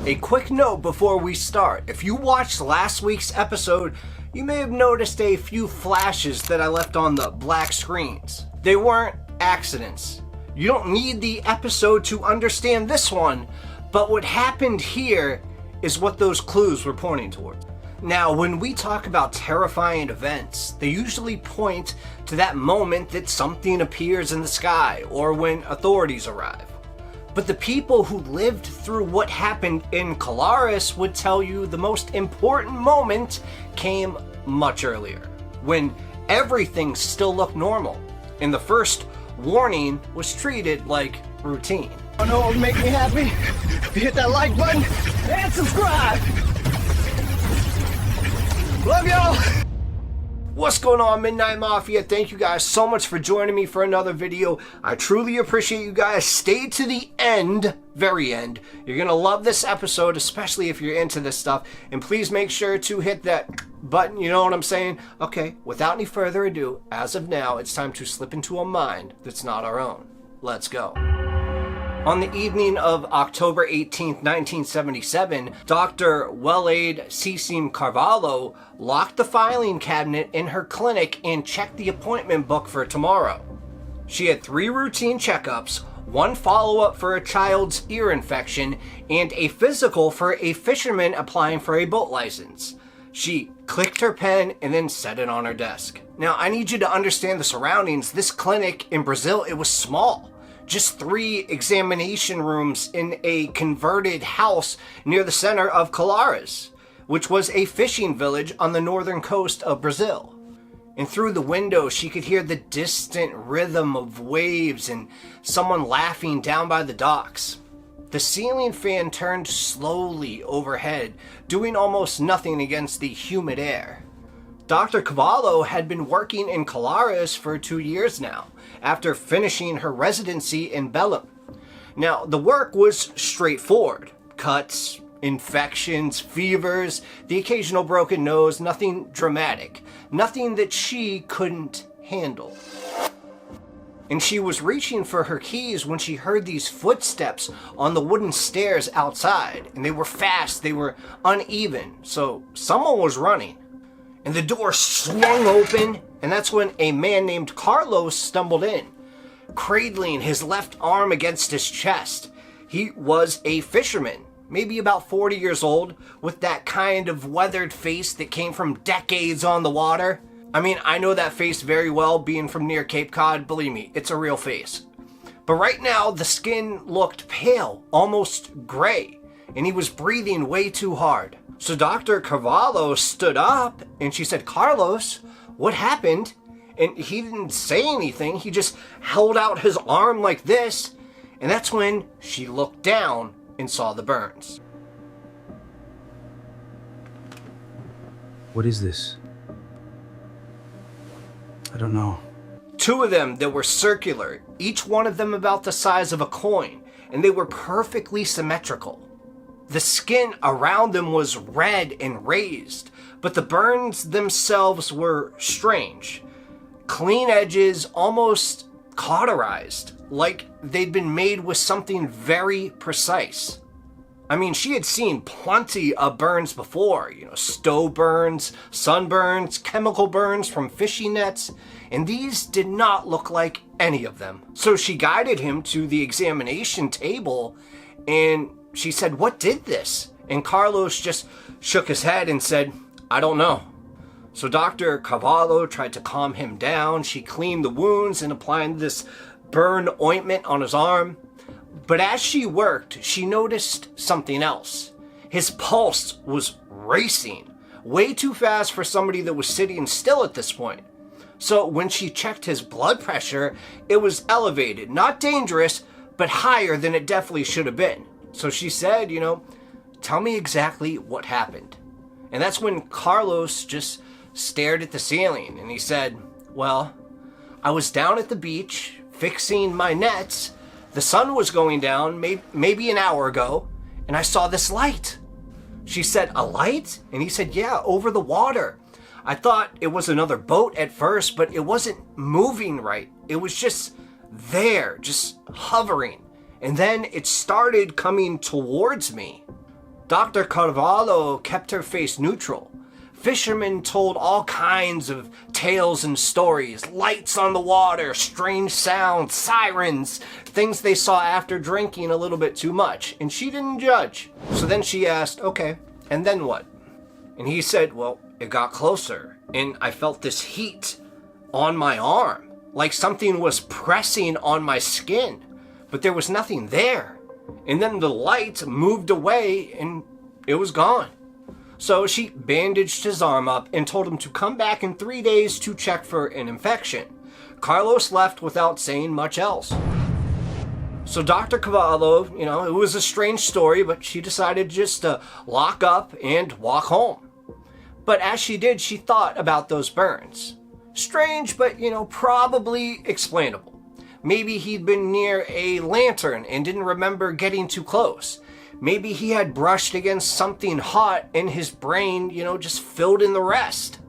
A quick note before we start. If you watched last week's episode, you may have noticed a few flashes that I left on the black screens. They weren't accidents. You don't need the episode to understand this one, but what happened here is what those clues were pointing toward. Now, when we talk about terrifying events, they usually point to that moment that something appears in the sky or when authorities arrive. But the people who lived through what happened in Colares would tell you the most important moment came much earlier, when everything still looked normal, and the first warning was treated like routine. I know what would make me happy? If you hit that like button and subscribe! Love y'all! What's going on, Midnight Mafia? Thank you guys so much for joining me for another video. I truly appreciate you guys. Stay to the end, very end. You're gonna love this episode, especially if you're into this stuff. And please make sure to hit that button, you know what I'm saying? Okay, without any further ado, as of now, it's time to slip into a mind that's not our own. Let's go. On the evening of October 18th, 1977, Dr. Wellade Cecim Carvalho locked the filing cabinet in her clinic and checked the appointment book for tomorrow. She had 3 routine checkups, 1 follow-up for a child's ear infection, and a physical for a fisherman applying for a boat license. She clicked her pen and then set it on her desk. Now, I need you to understand the surroundings. This clinic in Brazil, it was small. Just 3 examination rooms in a converted house near the center of Colares, which was a fishing village on the northern coast of Brazil. And through the window, she could hear the distant rhythm of waves and someone laughing down by the docks. The ceiling fan turned slowly overhead, doing almost nothing against the humid air. Dr. Carvalho had been working in Colares for 2 years now, after finishing her residency in Belém. Now, the work was straightforward. Cuts, infections, fevers, the occasional broken nose, nothing dramatic. Nothing that she couldn't handle. And she was reaching for her keys when she heard these footsteps on the wooden stairs outside. And they were fast, they were uneven, so someone was running. And the door swung open, and that's when a man named Carlos stumbled in, cradling his left arm against his chest. He was a fisherman, maybe about 40 years old, with that kind of weathered face that came from decades on the water. I mean, I know that face very well, being from near Cape Cod. Believe me, it's a real face. But right now, the skin looked pale, almost gray, and he was breathing way too hard. So Dr. Carvalho stood up and she said, "Carlos, what happened?" And he didn't say anything. He just held out his arm like this. And that's when she looked down and saw the burns. What is this? I don't know. 2 of them that were circular, each one of them about the size of a coin, and they were perfectly symmetrical. The skin around them was red and raised, but the burns themselves were strange. Clean edges, almost cauterized, like they'd been made with something very precise. I mean, she had seen plenty of burns before, stove burns, sunburns, chemical burns from fishing nets, and these did not look like any of them. So she guided him to the examination table, and she said, "What did this?" And Carlos just shook his head and said, "I don't know." So Dr. Carvalho tried to calm him down. She cleaned the wounds and applied this burn ointment on his arm. But as she worked, she noticed something else. His pulse was racing, way too fast for somebody that was sitting still at this point. So when she checked his blood pressure, it was elevated, not dangerous, but higher than it definitely should have been. So she said, "Tell me exactly what happened." And that's when Carlos just stared at the ceiling and he said, "Well, I was down at the beach fixing my nets. The sun was going down maybe an hour ago, and I saw this light." She said, "A light?" And he said, "Yeah, over the water. I thought it was another boat at first, but it wasn't moving right. It was just there, just hovering. And then it started coming towards me." Dr. Carvalho kept her face neutral. Fishermen told all kinds of tales and stories, lights on the water, strange sounds, sirens, things they saw after drinking a little bit too much, and she didn't judge. So then she asked, okay, and then what? And he said, well, it got closer, and I felt this heat on my arm, like something was pressing on my skin, but there was nothing there. And then the light moved away, and it was gone. So she bandaged his arm up and told him to come back in 3 days to check for an infection. Carlos left without saying much else. So Dr. Cavallo, it was a strange story, but she decided just to lock up and walk home. But as she did, she thought about those burns. Strange, but, probably explainable. Maybe he'd been near a lantern and didn't remember getting too close. Maybe he had brushed against something hot and his brain, just filled in the rest.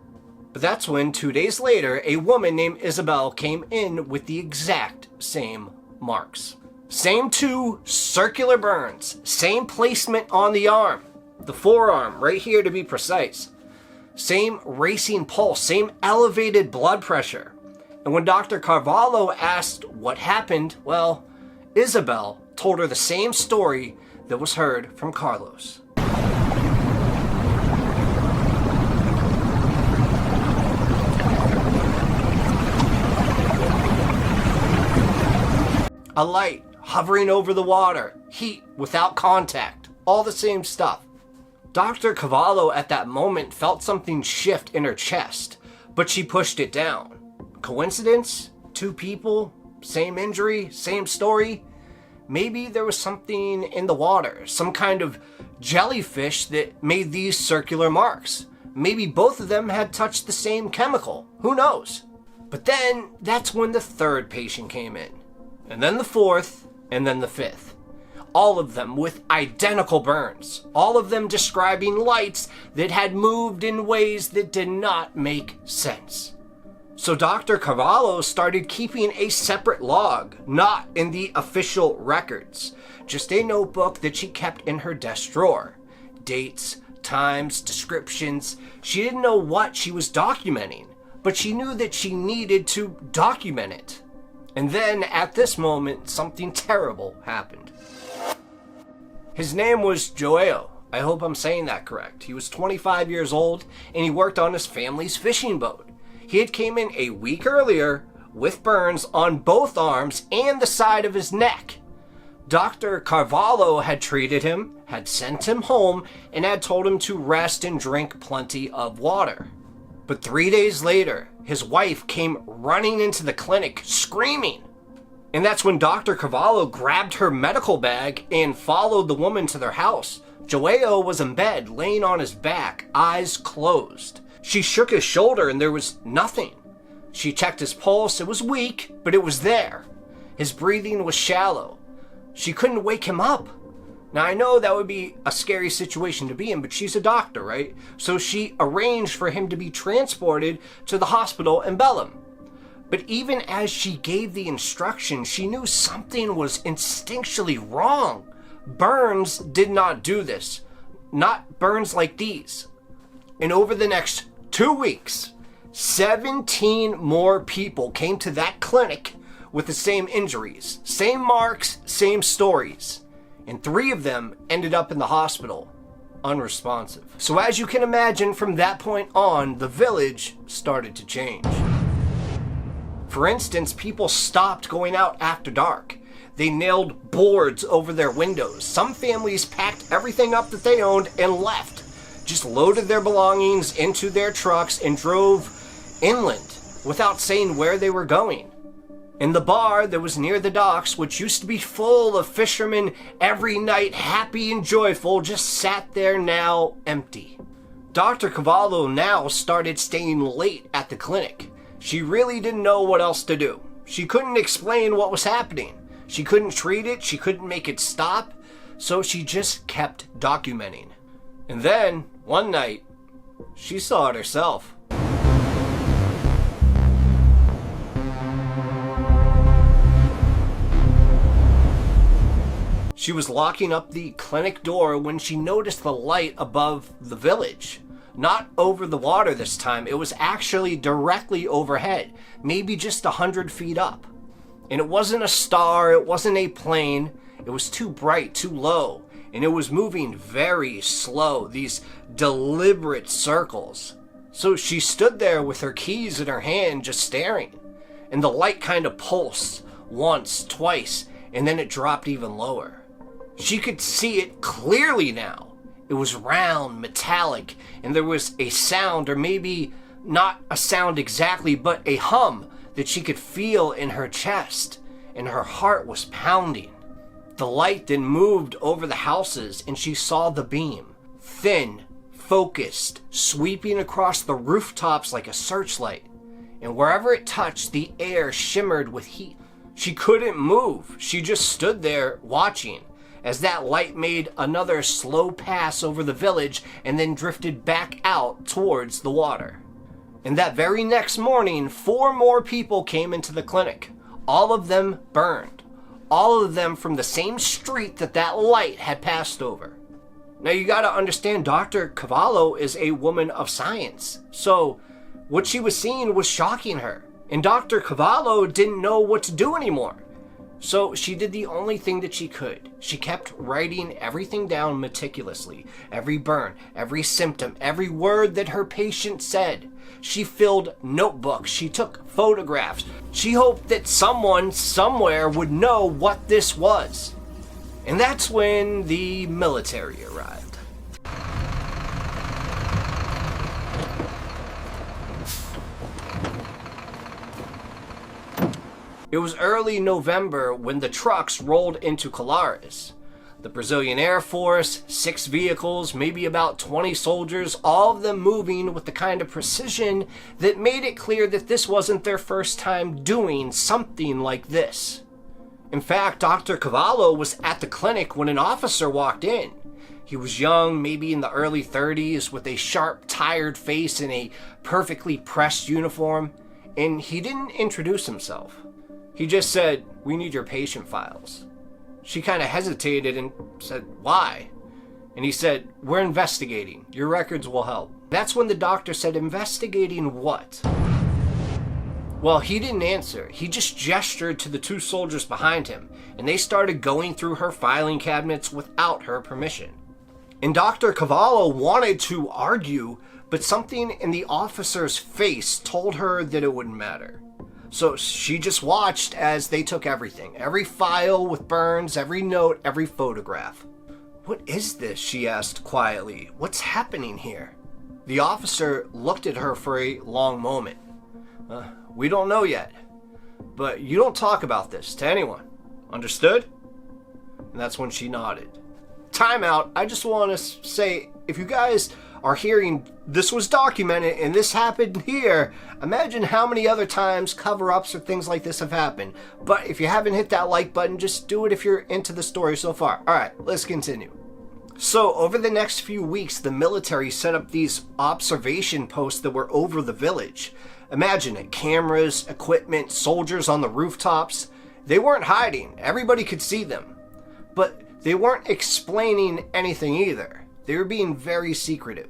But that's when 2 days later, a woman named Isabel came in with the exact same marks. Same 2 circular burns, same placement on the arm, the forearm, right here to be precise. Same racing pulse, same elevated blood pressure. And when Dr. Carvalho asked what happened, well, Isabel told her the same story that was heard from Carlos. A light hovering over the water, heat without contact, all the same stuff. Dr. Cavallo at that moment felt something shift in her chest, but she pushed it down. Coincidence? 2 people? Same injury? Same story? Maybe there was something in the water, some kind of jellyfish that made these circular marks. Maybe both of them had touched the same chemical. Who knows? But then that's when the 3rd patient came in. And then the 4th, and then the 5th. All of them with identical burns. All of them describing lights that had moved in ways that did not make sense. So Dr. Carvalho started keeping a separate log, not in the official records, just a notebook that she kept in her desk drawer. Dates, times, descriptions. She didn't know what she was documenting, but she knew that she needed to document it. And then at this moment, something terrible happened. His name was Joao. I hope I'm saying that correct. He was 25 years old and he worked on his family's fishing boat. He had came in a week earlier with burns on both arms and the side of his neck. Dr. Carvalho had treated him, had sent him home, and had told him to rest and drink plenty of water. But 3 days later, his wife came running into the clinic screaming. And that's when Dr. Carvalho grabbed her medical bag and followed the woman to their house. Joao was in bed, laying on his back, eyes closed. She shook his shoulder and there was nothing. She checked his pulse. It was weak, but it was there. His breathing was shallow. She couldn't wake him up. Now, I know that would be a scary situation to be in, but she's a doctor, right? So she arranged for him to be transported to the hospital in Belém. But even as she gave the instructions, she knew something was instinctually wrong. Burns did not do this. Not burns like these. And over the next 2 weeks, 17 more people came to that clinic with the same injuries, same marks, same stories. And 3 of them ended up in the hospital, unresponsive. So as you can imagine, from that point on, the village started to change. For instance, people stopped going out after dark. They nailed boards over their windows. Some families packed everything up that they owned and left. Just loaded their belongings into their trucks and drove inland without saying where they were going. In the bar that was near the docks, which used to be full of fishermen every night, happy and joyful, just sat there now empty. Dr. Cavallo now started staying late at the clinic. She really didn't know what else to do. She couldn't explain what was happening. She couldn't treat it. She couldn't make it stop. So she just kept documenting. And then, one night, she saw it herself. She was locking up the clinic door when she noticed the light above the village. Not over the water this time, it was actually directly overhead, maybe just 100 feet up. And it wasn't a star, it wasn't a plane, it was too bright, too low, and it was moving very slow, these deliberate circles. So she stood there with her keys in her hand just staring, and the light kind of pulsed once, twice, and then it dropped even lower. She could see it clearly now. It was round, metallic, and there was a sound, or maybe not a sound exactly, but a hum that she could feel in her chest, and her heart was pounding. The light then moved over the houses, and she saw the beam, thin, focused, sweeping across the rooftops like a searchlight, and wherever it touched, the air shimmered with heat. She couldn't move. She just stood there watching as that light made another slow pass over the village and then drifted back out towards the water. And that very next morning, 4 more people came into the clinic. All of them burned. All of them from the same street that light had passed over. Now you gotta understand, Dr. Cavallo is a woman of science. So what she was seeing was shocking her. And Dr. Cavallo didn't know what to do anymore. So she did the only thing that she could. She kept writing everything down meticulously. Every burn, every symptom, every word that her patient said. She filled notebooks. She took photographs. She hoped that someone somewhere would know what this was. And that's when the military arrived. It was early November when the trucks rolled into Colares. The Brazilian Air Force, 6 vehicles, maybe about 20 soldiers, all of them moving with the kind of precision that made it clear that this wasn't their first time doing something like this. In fact, Dr. Cavallo was at the clinic when an officer walked in. He was young, maybe in the early 30s, with a sharp, tired face and a perfectly pressed uniform, and he didn't introduce himself. He just said, "We need your patient files." She kind of hesitated and said, "Why?" And he said, "We're investigating. Your records will help." That's when the doctor said, "Investigating what?" Well, he didn't answer. He just gestured to the 2 soldiers behind him, and they started going through her filing cabinets without her permission. And Dr. Cavallo wanted to argue, but something in the officer's face told her that it wouldn't matter. So she just watched as they took everything. Every file with burns, every note, every photograph. "What is this?" she asked quietly. "What's happening here?" The officer looked at her for a long moment. "We don't know yet. But you don't talk about this to anyone. Understood?" And that's when she nodded. Time out. I just want to say, if you guys are hearing this was documented and this happened here, imagine how many other times cover-ups or things like this have happened. But if you haven't hit that like button, just do it if you're into the story so far. Alright, let's continue. So over the next few weeks, the military set up these observation posts that were over the village. Imagine it, cameras, equipment, soldiers on the rooftops. They weren't hiding, everybody could see them. But they weren't explaining anything either. They were being very secretive.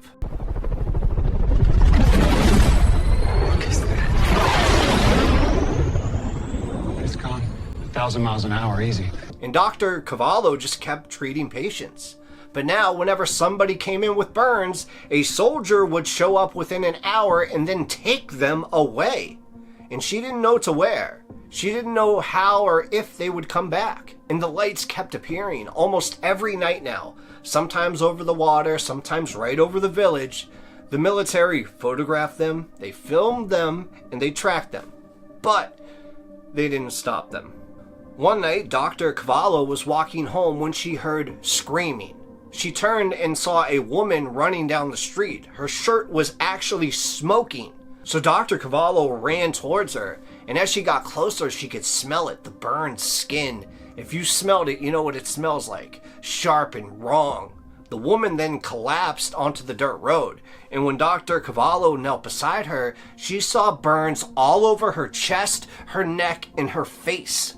It's gone. 1,000 miles an hour, easy. And Dr. Cavallo just kept treating patients. But now, whenever somebody came in with burns, a soldier would show up within an hour and then take them away. And she didn't know to where. She didn't know how or if they would come back. And the lights kept appearing almost every night now. Sometimes over the water, sometimes right over the village. The military photographed them, they filmed them, and they tracked them. But they didn't stop them. One night, Dr. Cavallo was walking home when she heard screaming. She turned and saw a woman running down the street. Her shirt was actually smoking. So Dr. Cavallo ran towards her, and as she got closer, she could smell it, the burned skin. If you smelled it, you know what it smells like. Sharp and wrong. The woman then collapsed onto the dirt road, and when Dr. Cavallo knelt beside her, she saw burns all over her chest, her neck, and her face.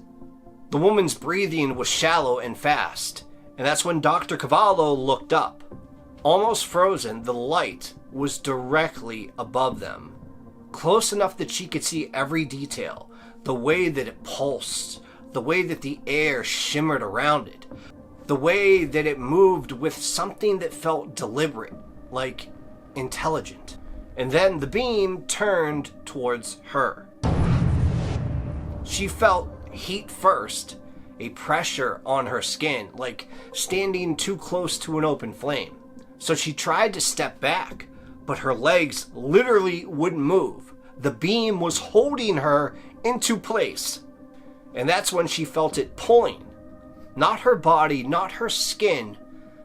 The woman's breathing was shallow and fast, And that's when Dr. Cavallo looked up. Almost frozen, the light was directly above them. Close enough that she could see every detail. The way that it pulsed. The way that the air shimmered around it. The way that it moved with something that felt deliberate, like intelligent. And then the beam turned towards her. She felt heat first, a pressure on her skin, like standing too close to an open flame. So she tried to step back, but her legs literally wouldn't move. The beam was holding her into place. And that's when she felt it pulling. Not her body, not her skin,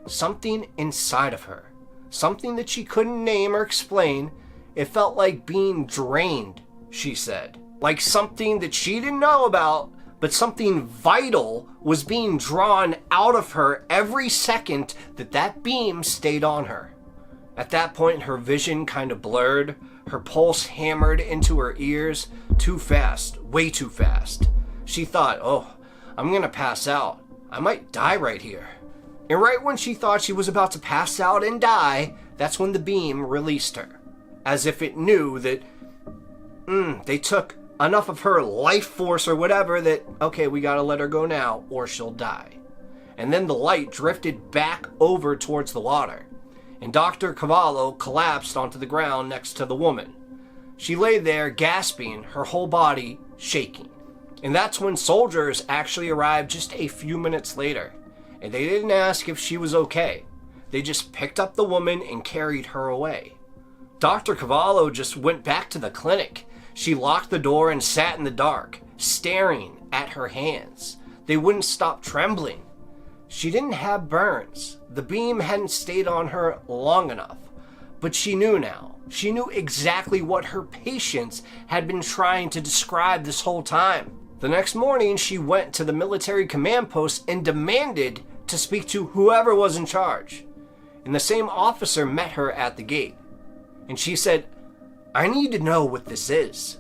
something inside of her. Something that she couldn't name or explain. It felt like being drained, she said. Like something that she didn't know about, but something vital was being drawn out of her every second that beam stayed on her. At that point, her vision kind of blurred. Her pulse hammered into her ears too fast, way too fast. She thought, oh, I'm gonna pass out. I might die right here. And right when she thought she was about to pass out and die, that's when the beam released her. As if it knew that, they took enough of her life force or whatever that, okay, we gotta let her go now or she'll die. And then the light drifted back over towards the water. And Dr. Cavallo collapsed onto the ground next to the woman. She lay there gasping, her whole body shaking. And that's when soldiers actually arrived just a few minutes later. And they didn't ask if she was okay. They just picked up the woman and carried her away. Dr. Cavallo just went back to the clinic. She locked the door and sat in the dark, staring at her hands. They wouldn't stop trembling. She didn't have burns. The beam hadn't stayed on her long enough. But she knew now. She knew exactly what her patients had been trying to describe this whole time. The next morning, she went to the military command post and demanded to speak to whoever was in charge. And the same officer met her at the gate. And she said, I need to know what this is.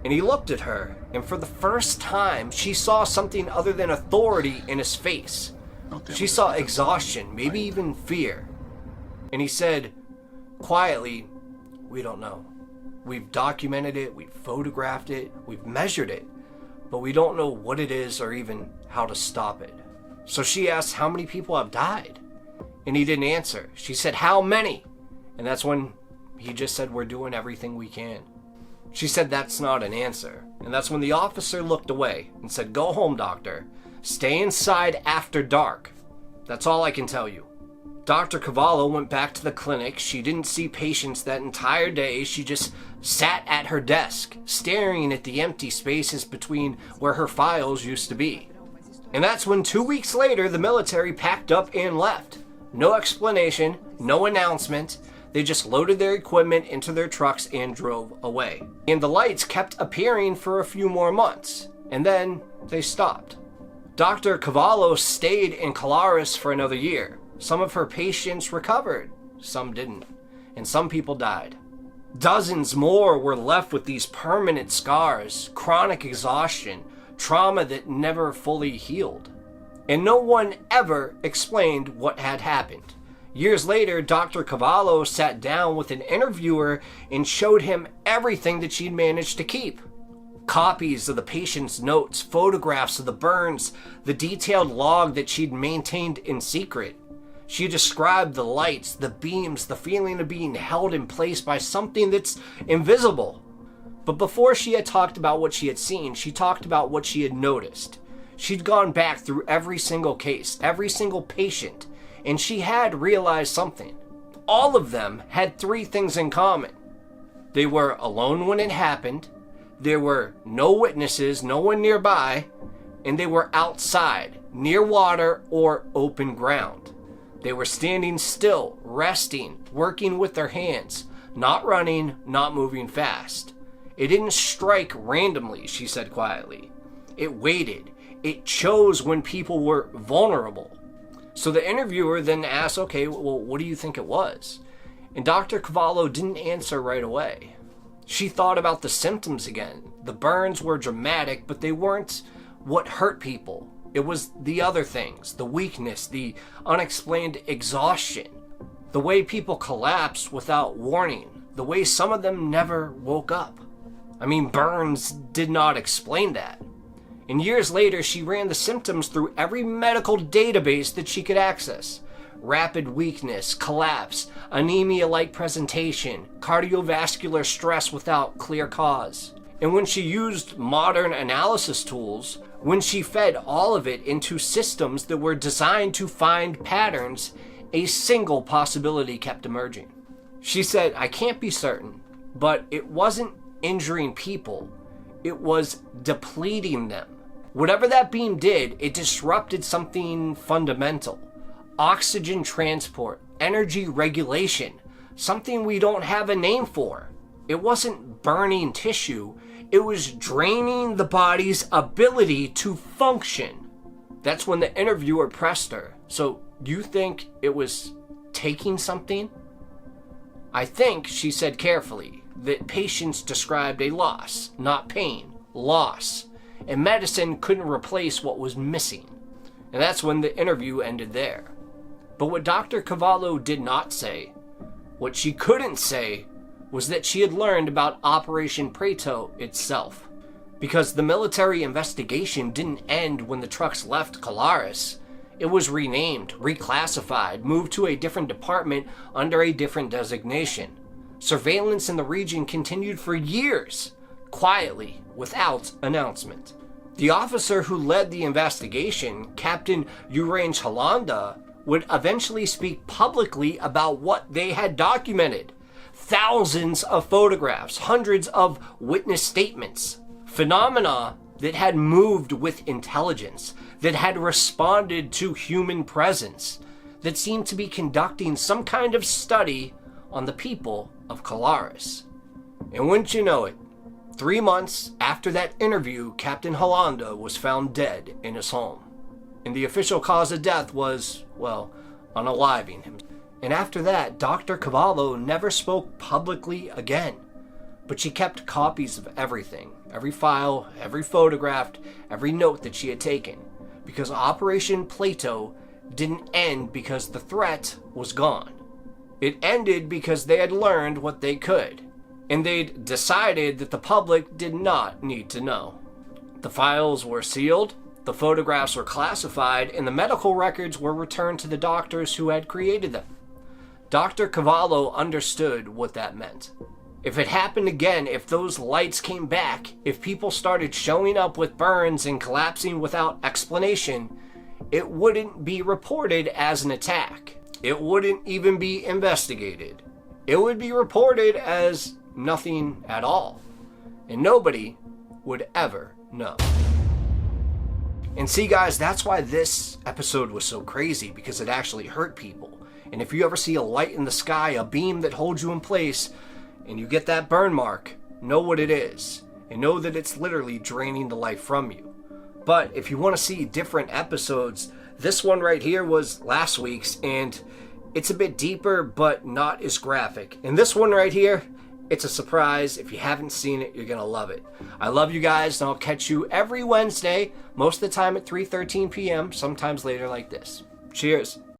And he looked at her, and for the first time, she saw something other than authority in his face. She saw exhaustion, maybe even fear. And he said, quietly, we don't know. We've documented it, we've photographed it, we've measured it, but we don't know what it is or even how to stop it. So she asked how many people have died. And he didn't answer. She said, how many? And that's when he just said, we're doing everything we can. She said, that's not an answer. And that's when the officer looked away and said, go home, doctor. Stay inside after dark. That's all I can tell you. Dr. Cavallo went back to the clinic. She didn't see patients that entire day. She just sat at her desk, staring at the empty spaces between where her files used to be. And that's when 2 weeks later, the military packed up and left. No explanation, no announcement. They just loaded their equipment into their trucks and drove away. And the lights kept appearing for a few more months, and then they stopped. Dr. Cavallo stayed in Colares for another year. Some of her patients recovered, some didn't, and some people died. Dozens more were left with these permanent scars, chronic exhaustion, trauma that never fully healed. And no one ever explained what had happened. Years later, Dr. Cavallo sat down with an interviewer and showed him everything that she'd managed to keep. Copies of the patient's notes, photographs of the burns, the detailed log that she'd maintained in secret. She described the lights, the beams, the feeling of being held in place by something that's invisible. But before she had talked about what she had seen, she talked about what she had noticed. She'd gone back through every single case, every single patient, and she had realized something. All of them had three things in common. They were alone when it happened, there were no witnesses, no one nearby, and they were outside, near water or open ground. They were standing still, resting, working with their hands, not running, not moving fast. It didn't strike randomly, she said quietly. It waited. It chose when people were vulnerable. So the interviewer then asked, okay, well, what do you think it was? And Dr. Cavallo didn't answer right away. She thought about the symptoms again. The burns were dramatic, but they weren't what hurt people. It was the other things, the weakness, the unexplained exhaustion, the way people collapsed without warning, the way some of them never woke up. I mean, Burns did not explain that. And years later, she ran the symptoms through every medical database that she could access. Rapid weakness, collapse, anemia-like presentation, cardiovascular stress without clear cause. And when she used modern analysis tools, when she fed all of it into systems that were designed to find patterns, a single possibility kept emerging. She said, I can't be certain, but it wasn't injuring people, it was depleting them. Whatever that beam did, it disrupted something fundamental. Oxygen transport, energy regulation, something we don't have a name for. It wasn't burning tissue, it was draining the body's ability to function. That's when the interviewer pressed her. So you think it was taking something? I think, she said carefully, that patients described a loss, not pain, loss. And medicine couldn't replace what was missing. And that's when the interview ended there. But what Dr. Cavallo did not say, what she couldn't say, was that she had learned about Operation Prato itself. Because the military investigation didn't end when the trucks left Colares. It was renamed, reclassified, moved to a different department under a different designation. Surveillance in the region continued for years, quietly, without announcement. The officer who led the investigation, Captain Urange Hollanda, would eventually speak publicly about what they had documented. Thousands of photographs, hundreds of witness statements, phenomena that had moved with intelligence, that had responded to human presence, that seemed to be conducting some kind of study on the people of Colares. And wouldn't you know it, 3 months after that interview, Captain Hollanda was found dead in his home. And the official cause of death was, well, unaliving him. And after that, Dr. Cavallo never spoke publicly again. But she kept copies of everything, every file, every photograph, every note that she had taken. Because Operation Plato didn't end because the threat was gone. It ended because they had learned what they could. And they'd decided that the public did not need to know. The files were sealed, the photographs were classified, and the medical records were returned to the doctors who had created them. Dr. Cavallo understood what that meant. If it happened again, if those lights came back, if people started showing up with burns and collapsing without explanation, it wouldn't be reported as an attack. It wouldn't even be investigated. It would be reported as nothing at all. And nobody would ever know. And see, guys, that's why this episode was so crazy, because it actually hurt people. And if you ever see a light in the sky, a beam that holds you in place, and you get that burn mark, know what it is. And know that it's literally draining the life from you. But if you want to see different episodes, this one right here was last week's, and it's a bit deeper, but not as graphic. And this one right here, it's a surprise. If you haven't seen it, you're going to love it. I love you guys, and I'll catch you every Wednesday, most of the time at 3:13 p.m., sometimes later like this. Cheers.